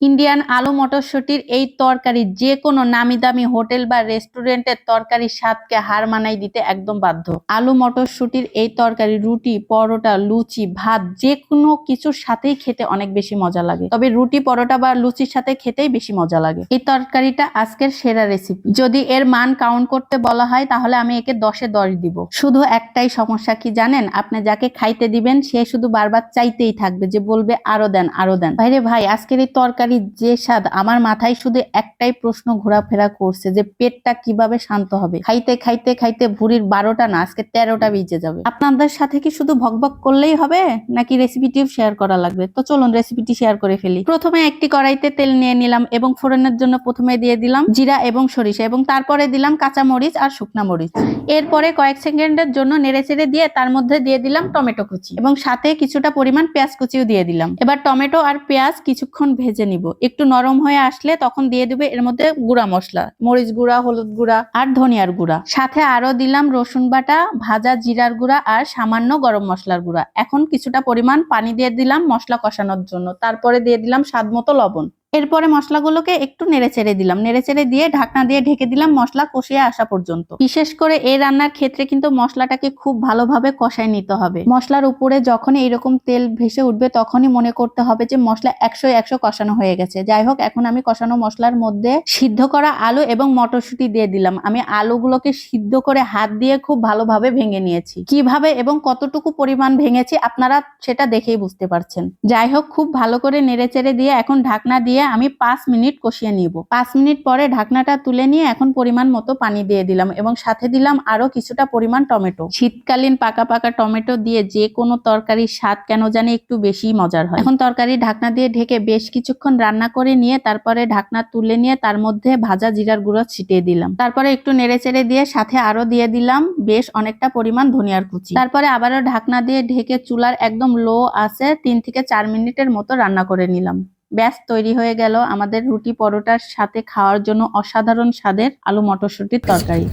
Indian আলু মটরশুটির এই তরকারি যে কোনো নামি দামি হোটেল বা রেস্টুরেন্টের তরকারির স্বাদকে হার মানাই দিতে একদম বাধ্য। আলু মটরশুটির এই তরকারি রুটি, পরোটা, লুচি, ভাত যে কোনো কিছুর সাথেই খেতে অনেক বেশি মজা লাগে। তবে রুটি, পরোটা বা লুচির সাথে খেতেই বেশি মজা লাগে। এই তরকারিটা আজকের সেরা রেসিপি। যদি এর মান কাউন্ট করতে বলা হয় তাহলে আমি একে 10-এ 10 দিব। শুধু একটাই সমস্যা কি জানেন, আপনি যাকে খাইতে দিবেন সে শুধু বারবার চাইতেই থাকবে, যে বলবে আরো দেন আরো দেন। ভাইরে ভাই, আজকের এই তরকারি যে স্বাদ, আমার মাথায় শুধু একটাই প্রশ্ন ঘোরাফেরা করছে যে পেটটা কিভাবে শান্ত হবে। খাইতে খাইতে খাইতে ভুঁড়ির 12টা না আজকে 13টা বেজে যাবে। আপনাদের সাথে কি শুধু ভকভক করলেই হবে নাকি রেসিপিটিও শেয়ার করা লাগবে? তো চলুন রেসিপিটি শেয়ার করে ফেলি। প্রথমে একটি কড়াইতে তেল নিয়ে নিলাম এবং ফোড়নের জন্য প্রথমে দিয়ে দিলাম জিরা এবং সরিষা এবং তারপরে দিলাম কাঁচা মরিচ আর শুকনা মরিচ। এরপরে কয়েক সেকেন্ডের জন্য নেড়েচেড়ে দিয়ে তার মধ্যে দিয়ে দিলাম টমেটো কুচি এবং সাথে কিছুটা পরিমাণ পেঁয়াজ কুচিও দিয়ে দিলাম। এবার টমেটো আর পেঁয়াজ কিছুক্ষণ ভেজে নিব। একটু নরম হয়ে আসলে তখন দিয়ে দেবে এর মধ্যে গুঁড়া মশলা, মরিচ গুঁড়া, হলুদ গুঁড়া আর ধনিয়ার গুঁড়া। সাথে আরো দিলাম রসুন বাটা, ভাজা জিরার গুঁড়া আর সামান্য গরম মশলার গুঁড়া। এখন কিছুটা পরিমাণ পানি দিয়ে দিলাম মশলা কষানোর জন্য। তারপরে দিয়ে দিলাম স্বাদ মতো লবণ। এরপরে মশলাগুলোকে একটু নেড়েচেড়ে দিলাম, নেড়েচেড়ে দিয়ে ঢাকনা দিয়ে ঢেকে দিলাম মশলা কষিয়ে আসা পর্যন্ত। বিশেষ করে এই রান্নার ক্ষেত্রে কিন্তু মশলাটাকে খুব ভালোভাবে কষায় নিতে হবে। মশলার উপরে যখনই এরকম তেল ভেসে উঠবে তখনই মনে করতে হবে যে মশলা 100 কষানো হয়ে গেছে। যাই হোক, এখন আমি কষানো মশলার মধ্যে সিদ্ধ করা আলু এবং মটরশুঁটি দিয়ে দিলাম। আমি আলুগুলোকে সিদ্ধ করে হাত দিয়ে খুব ভালোভাবে ভেঙে নিয়েছি। কিভাবে এবং কতটুকু পরিমাণ ভেঙেছি আপনারা সেটা দেখেই বুঝতে পারছেন। যাই হোক, খুব ভালো করে নেড়েচেড়ে দিয়ে এখন ঢাকনা দিয়ে আমি 5 মিনিট কষিয়ে নিব। 5 মিনিট পরে ঢাকনাটা তুলে নিয়ে এখন পরিমাণ মতো পানি দিয়ে দিলাম এবং সাথে দিলাম আরো কিছুটা পরিমাণ টমেটো। শীতকালীন পাকা পাকা টমেটো দিয়ে যে কোনো তরকারির স্বাদ কেন জানি একটু বেশি মজার হয়। এখন তরকারি ঢাকনা দিয়ে ঢেকে বেশ কিছুক্ষণ রান্না করে নিয়ে তারপরে ঢাকনা তুলে নিয়ে তার মধ্যে ভাজা জিরার গুঁড়ো ছিটিয়ে দিলাম। তারপরে একটু নেড়েচেড়ে দিয়ে সাথে আরো দিয়ে দিলাম বেশ অনেকটা পরিমাণ ধনিয়ার কুচি। তারপরে আবারও ঢাকনা দিয়ে ঢেকে চুলার একদম লো আছে 3 থেকে 4 মিনিটের মতো রান্না করে নিলাম। ব্যাস, তৈরি হয়ে গেল আমাদের রুটি পরোটার সাথে খাওয়ার জন্য অসাধারণ স্বাদের আলু মটরশুটির তরকারি।